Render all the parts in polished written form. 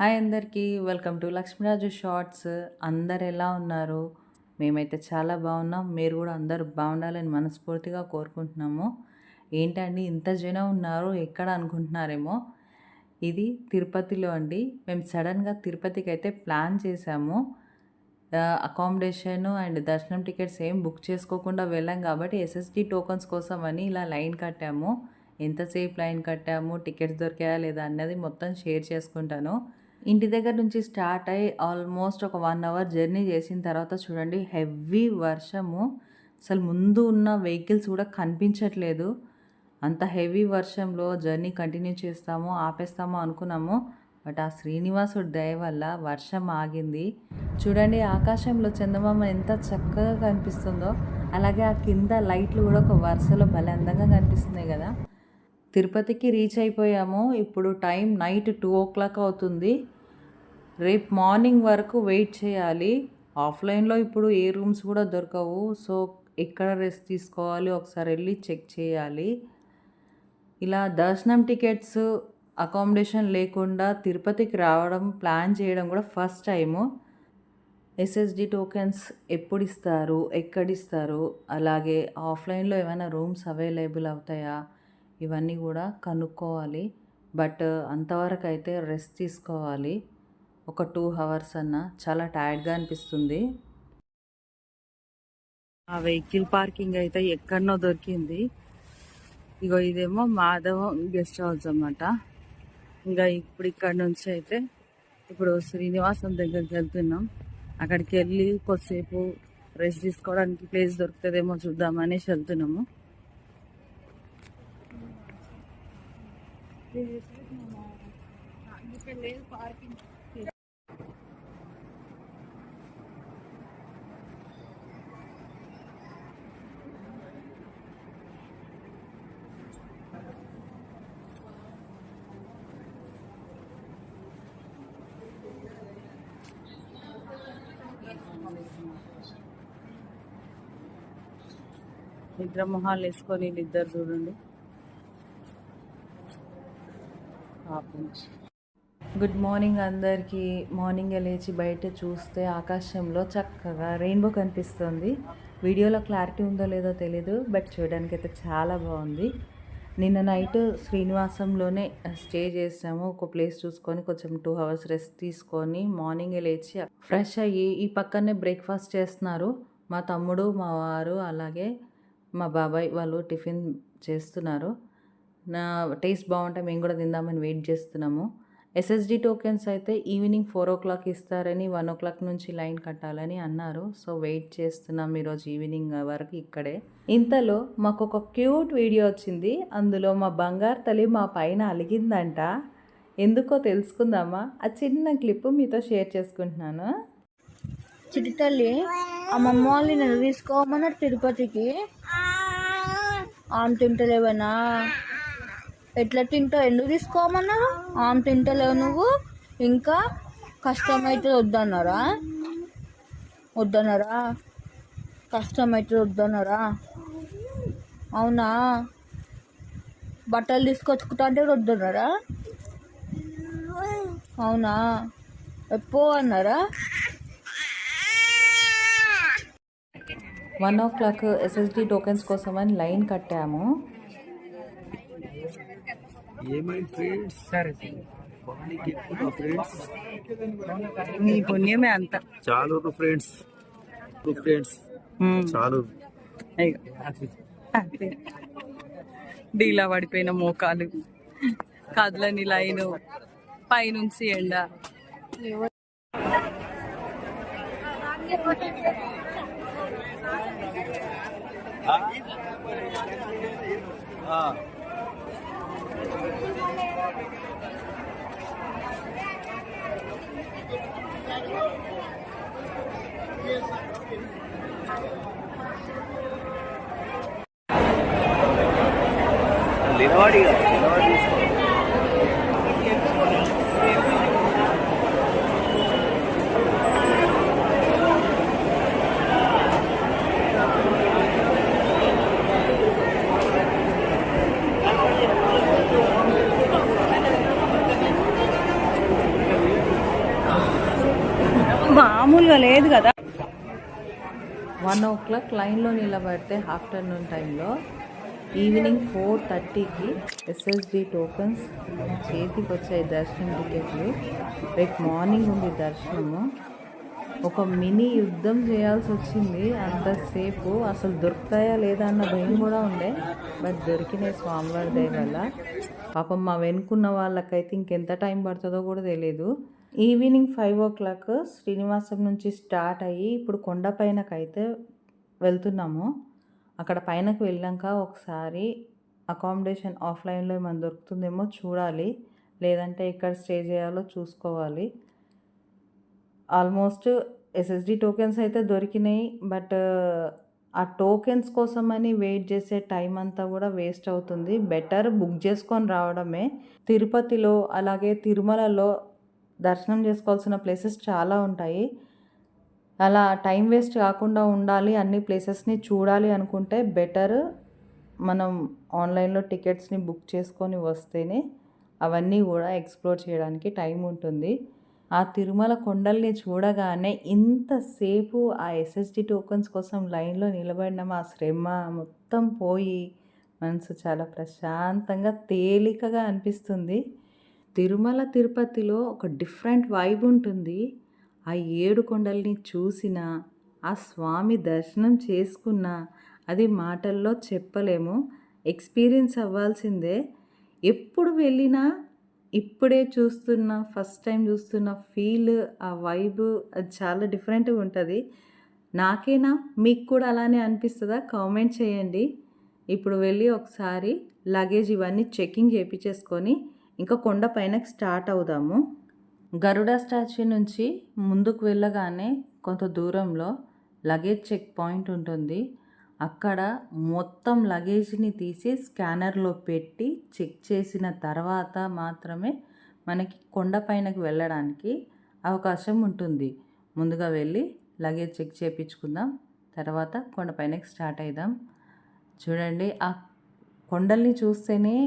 Hi అందరికీ welcome to Lakshmiraju shorts. అందరు ఎలా ఉన్నారు? మేమైతే చాలా బాగున్నాం. మీరు కూడా అందరూ బాగుండాలని మనస్ఫూర్తిగా కోరుకుంటున్నాము. ఏంటండి ఇంత జనం ఉన్నారు ఎక్కడ అనుకుంటున్నారేమో, ఇది తిరుపతిలో అండి. మేము సడన్గా తిరుపతికి అయితే ప్లాన్ చేసాము. అకామిడేషను అండ్ దర్శనం టికెట్స్ ఏం బుక్ చేసుకోకుండా వెళ్ళాం కాబట్టి ఎస్ఎస్డి టోకన్స్ కోసం అని ఇలా లైన్ కట్టాము. ఎంతసేపు లైన్ కట్టాము, టికెట్స్ దొరికాయా లేదా అన్నది మొత్తం షేర్ చేసుకుంటాను. ఇంటి దగ్గర నుంచి స్టార్ట్ అయ్యి ఆల్మోస్ట్ ఒక 1 అవర్ జర్నీ చేసిన తర్వాత చూడండి, హెవీ వర్షము. అసలు ముందు ఉన్న వెహికల్స్ కూడా కనిపించట్లేదు. అంత హెవీ వర్షంలో జర్నీ కంటిన్యూ చేస్తాము, ఆపేస్తాము అనుకున్నాము. బట్ ఆ శ్రీనివాసుడి దయ వల్ల వర్షం ఆగింది. చూడండి ఆకాశంలో చందమామ ఎంత చక్కగా కనిపిస్తుందో, అలాగే ఆ కింద లైట్లు కూడా ఒక వరుసలో భలే అందంగా కనిపిస్తున్నాయి కదా. తిరుపతికి రీచ్ అయిపోయాము. ఇప్పుడు టైం నైట్ 2 o'clock అవుతుంది. రేపు మార్నింగ్ వరకు వెయిట్ చేయాలి. ఆఫ్లైన్లో ఇప్పుడు ఏ రూమ్స్ కూడా దొరకవు. సో ఎక్కడ రెస్ట్ తీసుకోవాలి ఒకసారి వెళ్ళి చెక్ చేయాలి. ఇలా దర్శనం టికెట్స్, అకామిడేషన్ లేకుండా తిరుపతికి రావడం, ప్లాన్ చేయడం కూడా ఫస్ట్ టైము. ఎస్ఎస్డి టోకెన్స్ ఎప్పుడు ఇస్తారు, ఎక్కడిస్తారు, అలాగే ఆఫ్లైన్లో ఏమైనా రూమ్స్ అవైలబుల్ అవుతాయా, ఇవన్నీ కూడా కనుక్కోవాలి. బట్ అంతవరకు అయితే రెస్ట్ తీసుకోవాలి. ఒక 2 hours అన్నా. చాలా టైర్డ్గా అనిపిస్తుంది. ఆ వెహికల్ పార్కింగ్ అయితే ఎక్కడనో దొరికింది. ఇగో ఇదేమో మాధవం గెస్ట్ హౌస్ అన్నమాట. ఇంకా ఇప్పుడు ఇక్కడ నుంచి అయితే ఇప్పుడు శ్రీనివాసం దగ్గరికి వెళ్తున్నాం. అక్కడికి వెళ్ళి కొద్దిసేపు రెస్ట్ తీసుకోవడానికి ప్లేస్ దొరుకుతుందేమో చూద్దామనేసి వెళ్తున్నాము. నిద్ర మొహాలు వేసుకొని ఇద్దరు చూడండి. గుడ్ మార్నింగ్ అందరికీ. మార్నింగ్ లేచి బయట చూస్తే ఆకాశంలో చక్కగా రెయిన్బో కనిపిస్తుంది. వీడియోలో క్లారిటీ ఉందో లేదో తెలీదు, బట్ చూడడానికి అయితే చాలా బాగుంది. నిన్న నైట్ శ్రీనివాసంలోనే స్టే చేసాము. ఒక ప్లేస్ చూసుకొని కొంచెం 2 hours రెస్ట్ తీసుకొని మార్నింగ్ లేచి ఫ్రెష్ అయ్యి ఈ పక్కనే బ్రేక్ఫాస్ట్ చేస్తున్నారు మా తమ్ముడు, మా వారు, అలాగే మా బాబాయ్ వాళ్ళు టిఫిన్ చేస్తున్నారు. నా టేస్ట్ బాగుంటే మేము కూడా తిందామని వెయిట్ చేస్తున్నాము. ఎస్ఎస్డి టోకెన్స్ అయితే ఈవినింగ్ 4 o'clock ఇస్తారని 1 o'clock నుంచి లైన్ కట్టాలని అన్నారు. సో వెయిట్ చేస్తున్నాం ఈరోజు ఈవినింగ్ వరకు ఇక్కడే. ఇంతలో మాకు ఒక క్యూట్ వీడియో వచ్చింది. అందులో మా బంగారు తల్లి మా పైన అలిగిందంట. ఎందుకో తెలుసుకుందామా? ఆ చిన్న క్లిప్ మీతో షేర్ చేసుకుంటున్నాను. చిట్టి తల్లి అమ్మమ్మ వాళ్ళు నన్ను తీసుకోమన్నారు తిరుపతికి. ఆమె తింటలేవనా? ఎట్లా తింటావు? ఎందుకు తీసుకోమన్నారు? ఆమె తింటలేవు నువ్వు. ఇంకా కష్టమైతే వద్దన్నారా? కష్టమైతే వద్దన్నారా? అవునా? బట్టలు తీసుకొచ్చుకుంటా అంటే వద్దన్నారా? అవునా? ఎప్పుడు అన్నారా? 1 o'clock ఎస్ఎస్డి టోకెన్స్ కోసం అని లైన్ కట్టాము. నీ పుణ్యమే అంత చాలు ఫ్రెండ్స్. చాలు. డీలా పడిపోయిన మోకాలు, కదలని లైను, పైనుంచి ఎండ. నిలబడి మామూలుగా లేదు కదా. 1 o'clock లైన్లో నిలబడితే ఆఫ్టర్నూన్ టైంలో ఈవినింగ్ 4:30కి ఎస్ఎస్డి టోకన్స్ చేతికి వచ్చాయి దర్శనం టికెట్లు. రేపు మార్నింగ్ ఉంది దర్శనము. ఒక మినీ యుద్ధం చేయాల్సి వచ్చింది అంతసేపు. అసలు దొరుకుతాయా లేదా అన్న భయం కూడా ఉండే, బట్ దొరికినాయి స్వామివారి దయ వల్ల. పాపం మా వెనుకున్న వాళ్ళకైతే ఇంకెంత టైం పడుతుందో కూడా తెలియదు. ఈవినింగ్ 5 o'clock శ్రీనివాసం నుంచి స్టార్ట్ అయ్యి ఇప్పుడు కొండపైనకైతే వెళ్తున్నాము. అక్కడ పైనకు వెళ్ళాక ఒకసారి అకామిడేషన్ ఆఫ్లైన్లో ఏమైనా దొరుకుతుందేమో చూడాలి, లేదంటే ఎక్కడ స్టే చేయాలో చూసుకోవాలి. ఆల్మోస్ట్ ఎస్ఎస్డి టోకెన్స్ అయితే దొరికినాయి, బట్ ఆ టోకెన్స్ కోసమని వెయిట్ చేసే టైం అంతా కూడా వేస్ట్ అవుతుంది. బెటర్ బుక్ చేసుకొని రావడమే. తిరుపతిలో అలాగే తిరుమలలో దర్శనం చేసుకోవాల్సిన ప్లేసెస్ చాలా ఉంటాయి. అలా టైం వేస్ట్ కాకుండా ఉండాలి, అన్ని ప్లేసెస్ని చూడాలి అనుకుంటే బెటర్ మనం ఆన్లైన్లో టికెట్స్ని బుక్ చేసుకొని వస్తేనే అవన్నీ కూడా ఎక్స్ప్లోర్ చేయడానికి టైం ఉంటుంది. ఆ తిరుమల కొండల్ని చూడగానే ఇంతసేపు ఆ ఎస్ఎస్డి టోకన్స్ కోసం లైన్లో నిలబడిన ఆ శ్రమ మొత్తం పోయి మనసు చాలా ప్రశాంతంగా తేలికగా అనిపిస్తుంది. తిరుమల తిరుపతిలో ఒక డిఫరెంట్ వైబ్ ఉంటుంది. ఆ 7 కొండల్ని చూసినా, ఆ స్వామి దర్శనం చేసుకున్నా అది మాటల్లో చెప్పలేము. ఎక్స్పీరియన్స్ అవ్వాల్సిందే. ఎప్పుడు వెళ్ళినా ఇప్పుడే చూస్తున్న ఫస్ట్ టైం చూస్తున్న ఫీల్, ఆ వైబ్ అది చాలా డిఫరెంట్గా ఉంటుంది. నాకేనా మీకు కూడా అలానే అనిపిస్తుందా? కామెంట్ చేయండి. ఇప్పుడు వెళ్ళి ఒకసారి లగేజ్ ఇవన్నీ చెకింగ్ చేయించేసుకొని ఇంకా కొండ పైనకి స్టార్ట్ అవుదాము. గరుడ స్టాచ్యూ నుంచి ముందుకు వెళ్ళగానే కొంత దూరంలో లగేజ్ చెక్ పాయింట్ ఉంటుంది. అక్కడ మొత్తం లగేజ్ని తీసి స్కానర్లో పెట్టి చెక్ చేసిన తర్వాత మాత్రమే మనకి కొండపైనకి వెళ్ళడానికి అవకాశం ఉంటుంది. ముందుగా వెళ్ళి లగేజ్ చెక్ చేయించుకుందాం, తర్వాత కొండపైనకి స్టార్ట్ అవుదాం. చూడండి, ఆ కొండల్ని చూస్తేనే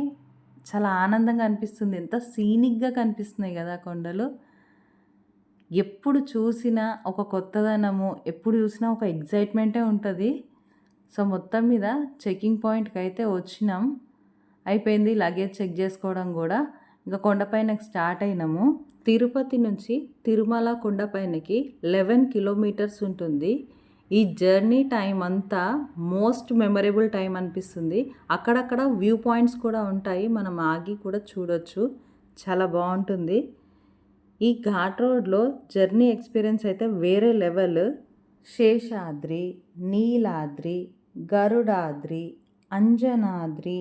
చాలా ఆనందంగా అనిపిస్తుంది. ఎంత సీనిక్గా కనిపిస్తున్నాయి కదా కొండలు. ఎప్పుడు చూసినా ఒక కొత్తదనము, ఎప్పుడు చూసినా ఒక ఎగ్జైట్మెంటే ఉంటుంది. సో మొత్తం మీద చెకింగ్ పాయింట్కి అయితే వచ్చినాం. అయిపోయింది లగేజ్ చెక్ చేసుకోవడం కూడా. ఇంకా కొండపైనకి స్టార్ట్ అయినాము. తిరుపతి నుంచి తిరుమల కొండపైనకి 11 kilometers ఉంటుంది. ఈ జర్నీ టైం అంతా మోస్ట్ మెమరబుల్ టైం అనిపిస్తుంది. అక్కడక్కడ వ్యూ పాయింట్స్ కూడా ఉంటాయి, మనం ఆగి కూడా చూడొచ్చు. చాలా బాగుంటుంది. ఈ ఘాట్ రోడ్లో జర్నీ ఎక్స్పీరియన్స్ అయితే వేరే లెవెల్. శేషాద్రి, నీలాద్రి, గరుడాద్రి, అంజనాద్రి,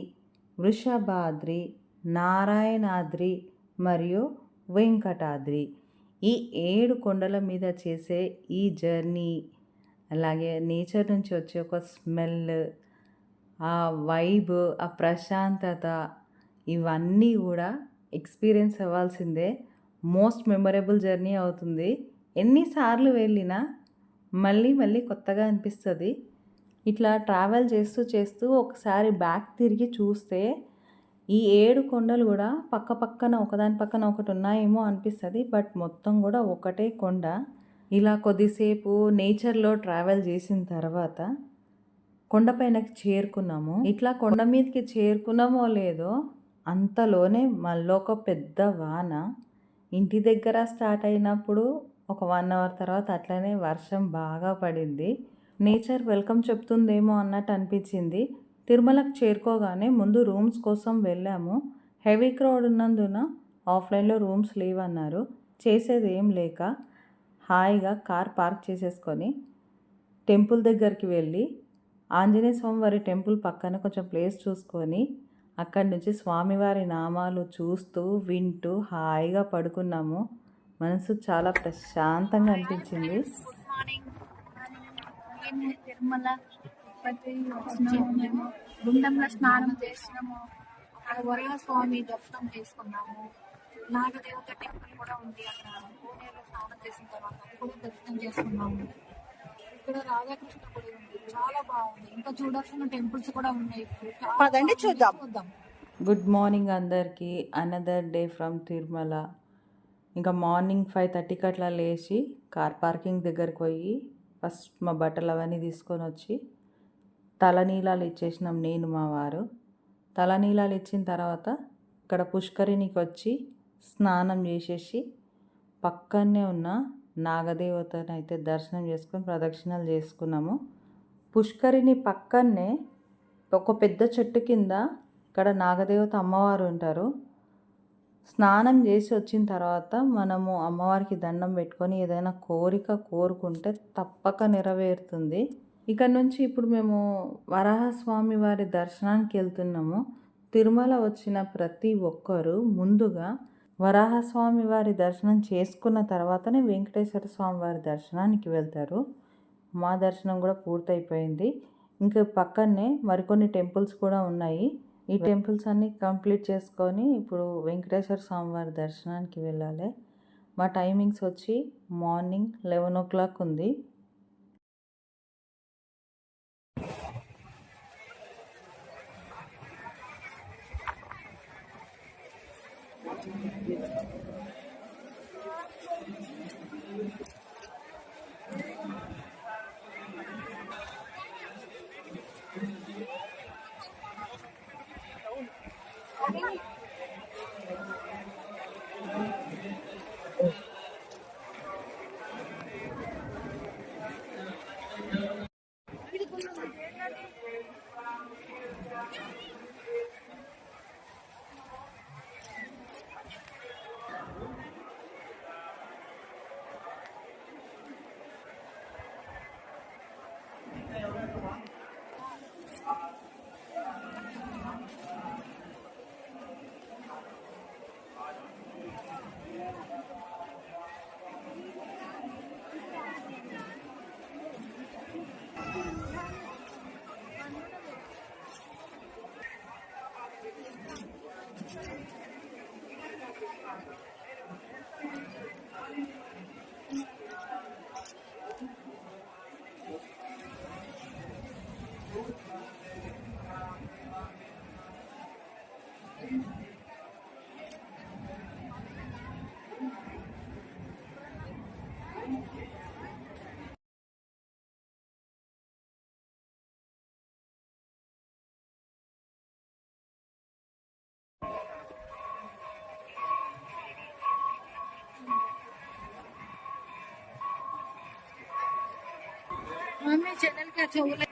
వృషభాద్రి, నారాయణాద్రి మరియు వెంకటాద్రి, ఈ 7 కొండల మీద చేసే ఈ జర్నీ, అలాగే నేచర్ నుంచి వచ్చే ఒక స్మెల్, ఆ వైబ్, ఆ ప్రశాంతత, ఇవన్నీ కూడా ఎక్స్పీరియన్స్ అవ్వాల్సిందే. మోస్ట్ మెమరబుల్ జర్నీ అవుతుంది. ఎన్నిసార్లు వెళ్ళినా మళ్ళీ మళ్ళీ కొత్తగా అనిపిస్తుంది. ఇట్లా ట్రావెల్ చేస్తూ చేస్తూ ఒకసారి బ్యాక్ తిరిగి చూస్తే ఈ 7 కొండలు కూడా పక్క పక్కన ఒకదాని పక్కన ఒకటి ఉన్నాయేమో అనిపిస్తుంది, బట్ మొత్తం కూడా ఒకటే కొండ. ఇలా కొద్దిసేపు నేచర్లో ట్రావెల్ చేసిన తర్వాత కొండపైనకి చేరుకున్నాము. ఇట్లా కొండ మీదకి చేరుకున్నామో లేదో అంతలోనే మళ్ళొక పెద్ద వాన. ఇంటి దగ్గర స్టార్ట్ అయినప్పుడు ఒక 1 hour తర్వాత అట్లనే వర్షం బాగా పడింది. నేచర్ వెల్కమ్ చెప్తుందేమో అన్నట్టు అనిపించింది. తిరుమలకు చేరుకోగానే ముందు రూమ్స్ కోసం వెళ్ళాము. హెవీ క్రౌడ్ ఉన్నందున ఆఫ్లైన్లో రూమ్స్ లేవన్నారు. చేసేది ఏం లేక హాయిగా కార్ పార్క్ చేసేసుకొని టెంపుల్ దగ్గరికి వెళ్ళి ఆంజనేయ స్వామివారి టెంపుల్ పక్కన కొంచెం ప్లేస్ చూసుకొని అక్కడి నుంచి స్వామివారి నామాలు చూస్తూ వింటూ హాయిగా పడుకున్నాము. మనసు చాలా ప్రశాంతంగా అనిపించింది. Good morning. మేము తిరుమల తిరుపతి వచ్చినాము. మేము గుండంలో స్నానం చేసినాము. అక్కడ వరగా స్వామి దర్శనం చేసుకున్నాము. నాగదేవత టెంపుల్ కూడా ఉంది అక్కడ. కోనేరులో స్నానం చేసిన తర్వాత అది కూడా దర్శనం చేసుకున్నాము. ఇక్కడ రాధాకృష్ణ గుడి ఉంది, చాలా బాగుంది. ఇంకా చూడాల్సిన టెంపుల్స్ కూడా ఉన్నాయి. పదండి చూద్దాం. గుడ్ మార్నింగ్ అందరికీ. Another day from Tirumala. ఇంకా మార్నింగ్ 5:30కి అట్లా లేచి కార్ పార్కింగ్ దగ్గరికి పోయి ఫస్ట్ మా బట్టలు అవన్నీ తీసుకొని వచ్చి తలనీలాలు ఇచ్చేసినాం నేను మా వారు. తలనీలాలు ఇచ్చిన తర్వాత ఇక్కడ పుష్కరిణికి వచ్చి స్నానం చేసేసి పక్కనే ఉన్న నాగదేవతను అయితే దర్శనం చేసుకొని ప్రదక్షిణలు చేసుకున్నాము. పుష్కరిణి పక్కనే ఒక పెద్ద చెట్టు కింద ఇక్కడ నాగదేవత అమ్మవారు ఉంటారు. స్నానం చేసి వచ్చిన తర్వాత మనము అమ్మవారికి దండం పెట్టుకొని ఏదైనా కోరిక కోరుకుంటే తప్పక నెరవేరుతుంది. ఇక్కడ నుంచి ఇప్పుడు మేము వరాహస్వామి వారి దర్శనానికి వెళ్తున్నాము. తిరుమల వచ్చిన ప్రతి ఒక్కరూ ముందుగా వరాహస్వామి వారి దర్శనం చేసుకున్న తర్వాతనే వెంకటేశ్వర స్వామి వారి దర్శనానికి వెళ్తారు. మా దర్శనం కూడా పూర్తయిపోయింది. ఇంకా పక్కనే మరికొన్ని టెంపుల్స్ కూడా ఉన్నాయి. ఈ టెంపుల్స్ అన్నీ కంప్లీట్ చేసుకొని ఇప్పుడు వెంకటేశ్వర స్వామి వారి దర్శనానికి వెళ్ళాలి. మా టైమింగ్స్ వచ్చి మార్నింగ్ 11 o'clock ఉంది. मम्मी चैनल के अच्छा बोला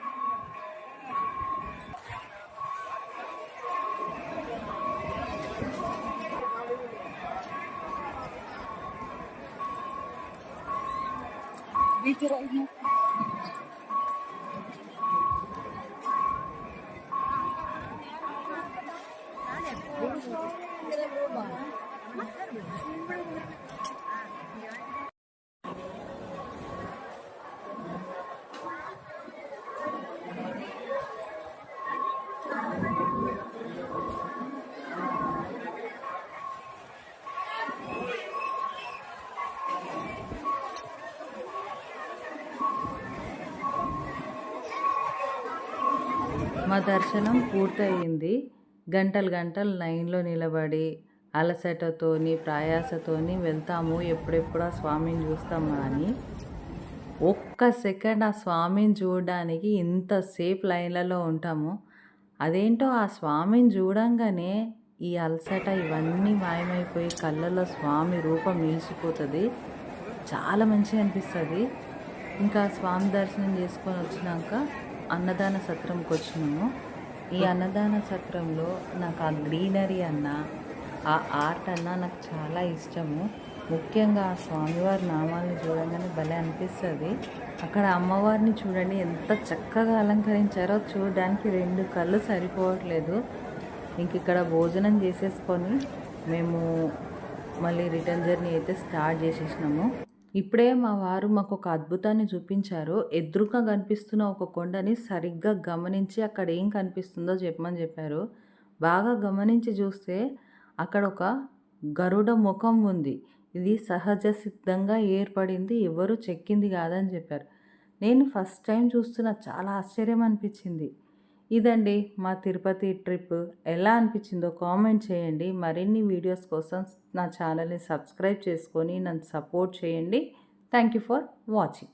बीच रही है మా దర్శనం పూర్తయింది. గంటలు గంటలు లైన్లో నిలబడి అలసటతోని ప్రయాసతోని వెళ్తాము. ఎప్పుడెప్పుడు ఆ స్వామిని చూస్తామా అని. ఒక్క సెకండ్ ఆ స్వామిని చూడడానికి ఇంతసేపు లైన్లలో ఉంటాము. అదేంటో ఆ స్వామిని చూడంగానే ఈ అలసట ఇవన్నీ మాయమైపోయి కళ్ళలో స్వామి రూపం నిలిచిపోతుంది. చాలా మంచిగా అనిపిస్తుంది. ఇంకా స్వామి దర్శనం చేసుకొని వచ్చినాక అన్నదాన సత్రంకి వచ్చినాము. ఈ అన్నదాన సత్రంలో నాకు ఆ గ్రీనరీ అన్న ఆ ఆర్ట్ అన్న నాకు చాలా ఇష్టము. ముఖ్యంగా ఆ స్వామివారి నామాలను చూడగానే భలే అనిపిస్తుంది. అక్కడ అమ్మవారిని చూడండి ఎంత చక్కగా అలంకరించారో, చూడడానికి 2 కళ్ళు సరిపోవట్లేదు. ఇంక ఇక్కడ భోజనం చేసేసుకొని మేము మళ్ళీ రిటర్న్ జర్నీ అయితే స్టార్ట్ చేసేసినాము. ఇప్పుడే మా వారు మాకు ఒక అద్భుతాన్ని చూపించారు. ఎదురుగా కనిపిస్తున్న ఒక కొండని సరిగ్గా గమనించి అక్కడ ఏం కనిపిస్తుందో చెప్పమని చెప్పారు. బాగా గమనించి చూస్తే అక్కడ ఒక గరుడ ముఖం ఉంది. ఇది సహజ సిద్ధంగా ఏర్పడింది, ఎవరు చెక్కింది కాదని చెప్పారు. నేను ఫస్ట్ టైం చూస్తున్న, చాలా ఆశ్చర్యం అనిపించింది. ఇదండి మా తిరుపతి ట్రిప్. ఎలా అనిపించిందో కామెంట్ చేయండి. మరిన్ని వీడియోస్ కోసం నా ఛానల్ని సబ్స్క్రైబ్ చేసుకొని నన్ను సపోర్ట్ చేయండి. Thank you for watching.